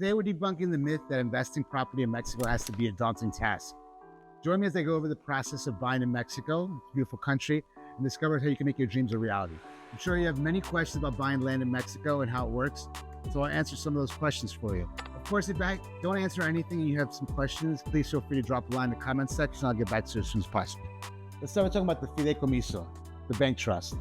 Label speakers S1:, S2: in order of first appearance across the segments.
S1: Today we're debunking the myth that investing property in Mexico has to be a daunting task. Join me as I go over the process of buying in Mexico, a beautiful country, and discover how you can make your dreams a reality. I'm sure you have many questions about buying land in Mexico and how it works, so I'll answer some of those questions for you. Of course, if I don't answer anything and you have some questions, please feel free to drop a line in the comment section. I'll get back to you as soon as possible. Let's start with talking about the fideicomiso, the bank trust.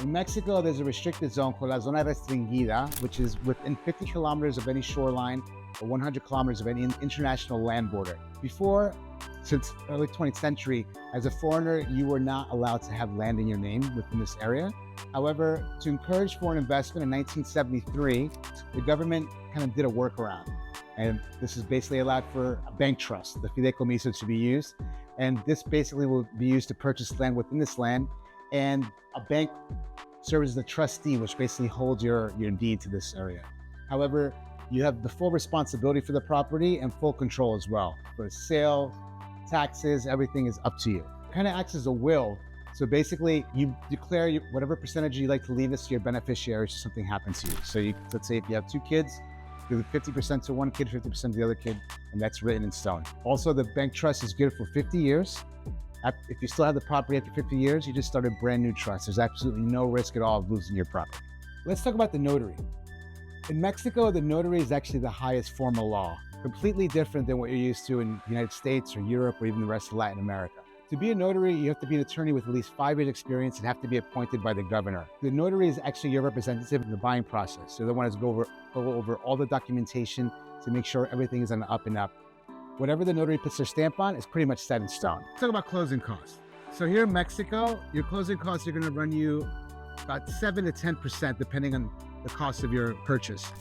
S1: In Mexico, there's a restricted zone called La Zona Restringida, which is within 50 kilometers of any shoreline or 100 kilometers of any international land border. Before, since early 20th century, as a foreigner, you were not allowed to have land in your name within this area. However, to encourage foreign investment in 1973, the government kind of did a workaround. And this is basically allowed for a bank trust, the fideicomiso, to be used. And this basically will be used to purchase land within this land. And a bank serves as the trustee, which basically holds your deed to this area. However, you have the full responsibility for the property and full control as well. For sale, taxes, everything is up to you. It kind of acts as a will. So basically, you declare whatever percentage you'd like to leave this to your beneficiaries if something happens to you. So let's say if you have 2 kids, give 50% to one kid, 50% to the other kid, and that's written in stone. Also, the bank trust is good for 50 years. If you still have the property after 50 years, you just start a brand new trust. There's absolutely no risk at all of losing your property. Let's talk about the notary. In Mexico, the notary is actually the highest form of law, completely different than what you're used to in the United States or Europe or even the rest of Latin America. To be a notary, you have to be an attorney with at least 5 years experience and have to be appointed by the governor. The notary is actually your representative in the buying process. So they're the one to go over all the documentation to make sure everything is on the up and up. Whatever the notary puts their stamp on is pretty much set in stone. Let's talk about closing costs. So here in Mexico, your closing costs are going to run you about 7 to 10% depending on the cost of your purchase.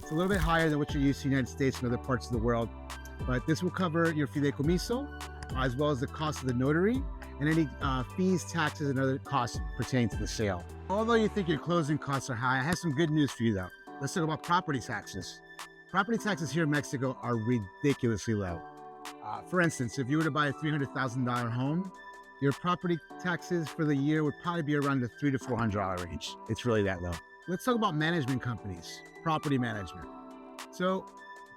S1: It's a little bit higher than what you're used to in the United States and other parts of the world, but this will cover your fideicomiso, as well as the cost of the notary and any fees, taxes, and other costs pertaining to the sale. Although you think your closing costs are high, I have some good news for you though. Let's talk about property taxes. Property taxes here in Mexico are ridiculously low. For instance, if you were to buy a $300,000 home, your property taxes for the year would probably be around the $300 to $400 range. It's really that low. Let's talk about management companies, property management. So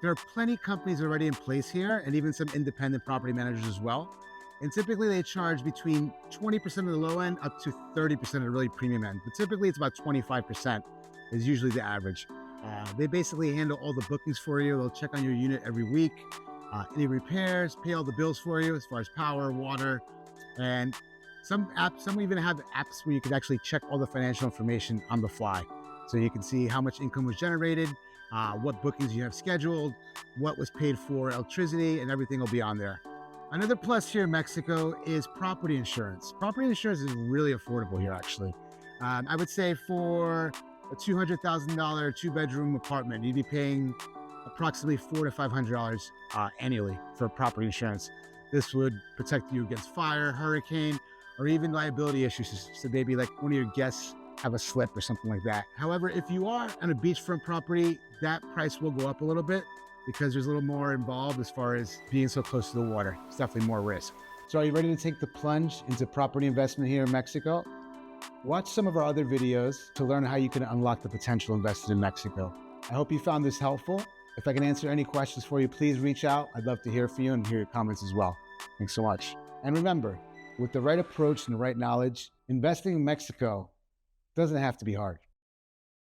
S1: there are plenty of companies already in place here and even some independent property managers as well. And typically they charge between 20% of the low end up to 30% of the really premium end. But typically it's about 25% is usually the average. They basically handle all the bookings for you. They'll check on your unit every week, any repairs, pay all the bills for you as far as power, water, and some even have apps where you can actually check all the financial information on the fly. So you can see how much income was generated, what bookings you have scheduled, what was paid for electricity, and everything will be on there. Another plus here in Mexico is property insurance. Property insurance is really affordable here, actually. I would say for a $200,000 2-bedroom apartment, you'd be paying approximately $400 to $500 annually for property insurance. This would protect you against fire, hurricane, or even liability issues. So maybe like one of your guests have a slip or something like that. However, if you are on a beachfront property, that price will go up a little bit because there's a little more involved as far as being so close to the water. It's definitely more risk. So are you ready to take the plunge into property investment here in Mexico? Watch some of our other videos to learn how you can unlock the potential invested in Mexico. I hope you found this helpful. If I can answer any questions for you, please reach out. I'd love to hear from you and hear your comments as well. Thanks so much. And remember, with the right approach and the right knowledge, investing in Mexico doesn't have to be hard.